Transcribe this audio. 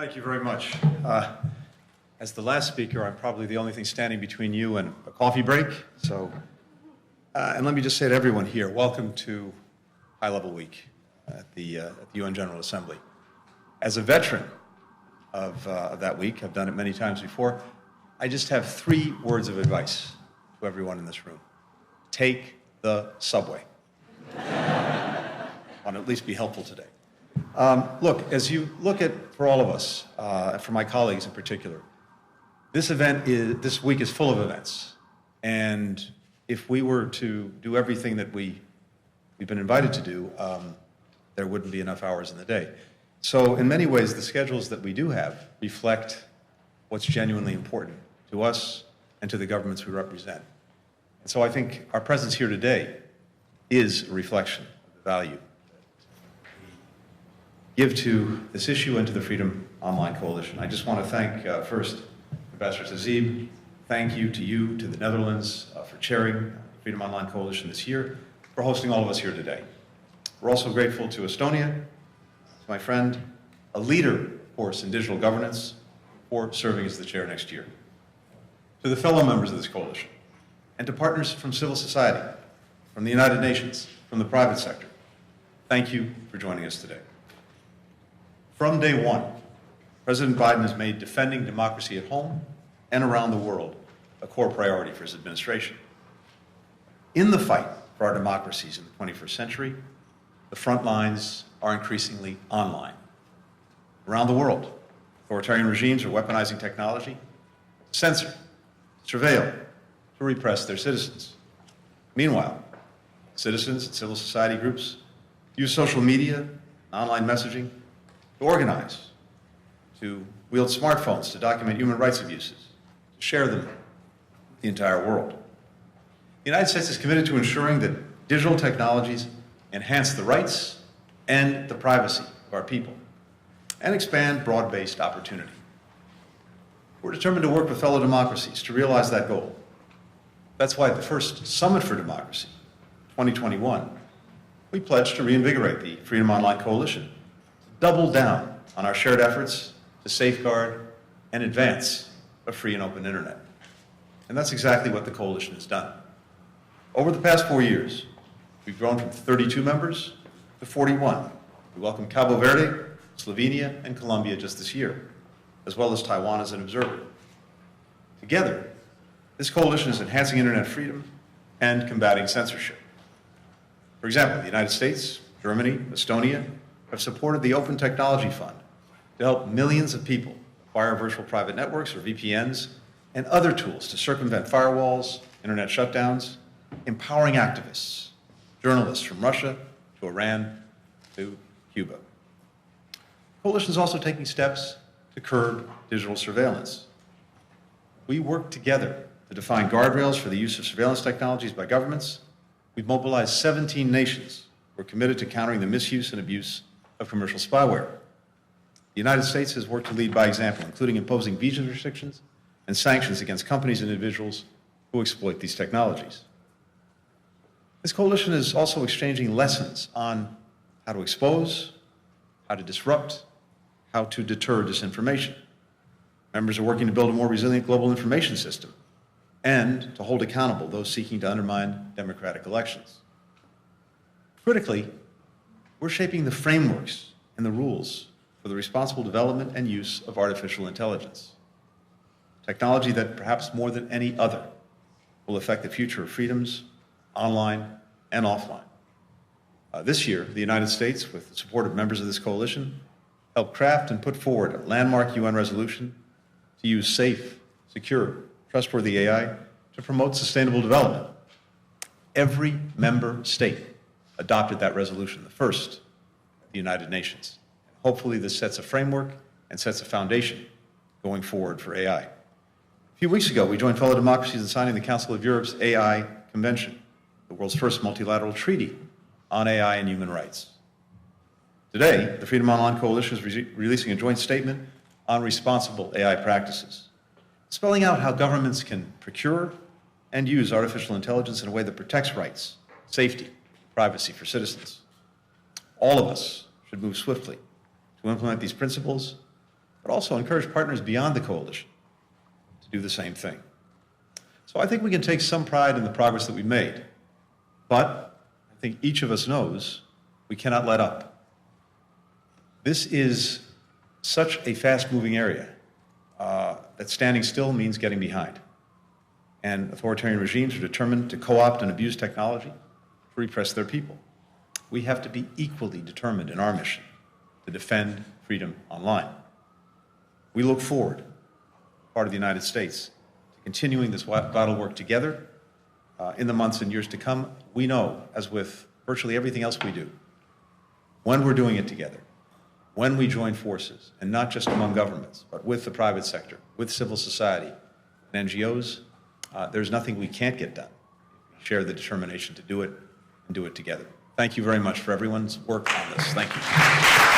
Thank you very much. As the last speaker, I'm probably the only thing standing between you and a coffee break. And let me just say to everyone here, welcome to High Level Week at the UN General Assembly. As a veteran of that week, I've done it many times before, I just have 3 words of advice to everyone in this room. Take the subway. I want to at least be helpful today. Look, as you look at, for all of us, for my colleagues in particular, this week is full of events. And if we were to do everything that we've been invited to do, there wouldn't be enough hours in the day. So in many ways, the schedules that we do have reflect what's genuinely important to us and to the governments we represent. And so I think our presence here today is a reflection of the value give to this issue and to the Freedom Online Coalition. I just want to thank, first, Ambassador Tlaib. Thank you, to the Netherlands, for chairing the Freedom Online Coalition this year, for hosting all of us here today. We're also grateful to Estonia, my friend, a leader, of course, in digital governance, for serving as the chair next year. To the fellow members of this coalition, and to partners from civil society, from the United Nations, from the private sector, thank you for joining us today. From day one, President Biden has made defending democracy at home and around the world a core priority for his administration. In the fight for our democracies in the 21st century, the front lines are increasingly online. Around the world, authoritarian regimes are weaponizing technology to censor, surveil, to repress their citizens. Meanwhile, citizens and civil society groups use social media, online messaging, to organize, to wield smartphones to document human rights abuses, to share them with the entire world. The United States is committed to ensuring that digital technologies enhance the rights and the privacy of our people and expand broad-based opportunity. We're determined to work with fellow democracies to realize that goal. That's why at the first Summit for Democracy, 2021, we pledged to reinvigorate the Freedom Online Coalition, to double down on our shared efforts to safeguard and advance a free and open internet. And that's exactly what the coalition has done. Over the past 4 years, we've grown from 32 members to 41. We welcomed Cabo Verde, Slovenia, and Colombia just this year, as well as Taiwan as an observer. Together, this coalition is enhancing internet freedom and combating censorship. For example, the United States, Germany, Estonia have supported the Open Technology Fund to help millions of people acquire virtual private networks or VPNs and other tools to circumvent firewalls, internet shutdowns, empowering activists, journalists from Russia to Iran to Cuba. The coalition is also taking steps to curb digital surveillance. We work together to define guardrails for the use of surveillance technologies by governments. We've mobilized 17 nations who are committed to countering the misuse and abuse of commercial spyware. The United States has worked to lead by example, including imposing visa restrictions and sanctions against companies and individuals who exploit these technologies. This coalition is also exchanging lessons on how to expose, how to disrupt, how to deter disinformation. Members are working to build a more resilient global information system and to hold accountable those seeking to undermine democratic elections. Critically, we're shaping the frameworks and the rules for the responsible development and use of artificial intelligence, technology that perhaps more than any other will affect the future of freedoms, online and offline. This year, the United States, with the support of members of this coalition, helped craft and put forward a landmark UN resolution to use safe, secure, trustworthy AI to promote sustainable development. Every member state adopted that resolution, the first at the United Nations. Hopefully this sets a framework and sets a foundation going forward for AI. A few weeks ago, we joined fellow democracies in signing the Council of Europe's AI Convention, the world's first multilateral treaty on AI and human rights. Today, the Freedom Online Coalition is releasing a joint statement on responsible AI practices, spelling out how governments can procure and use artificial intelligence in a way that protects rights, safety, privacy for citizens. All of us should move swiftly to implement these principles but also encourage partners beyond the coalition to do the same thing. So I think we can take some pride in the progress that we've made, but I think each of us knows we cannot let up. This is such a fast-moving area that standing still means getting behind. And authoritarian regimes are determined to co-opt and abuse technology to repress their people. We have to be equally determined in our mission to defend freedom online. We look forward, part of the United States, to continuing this vital work together in the months and years to come. We know, as with virtually everything else we do, when we're doing it together, when we join forces, and not just among governments, but with the private sector, with civil society and NGOs, there's nothing we can't get done. We share the determination to do it and do it together. Thank you very much for everyone's work on this. Thank you.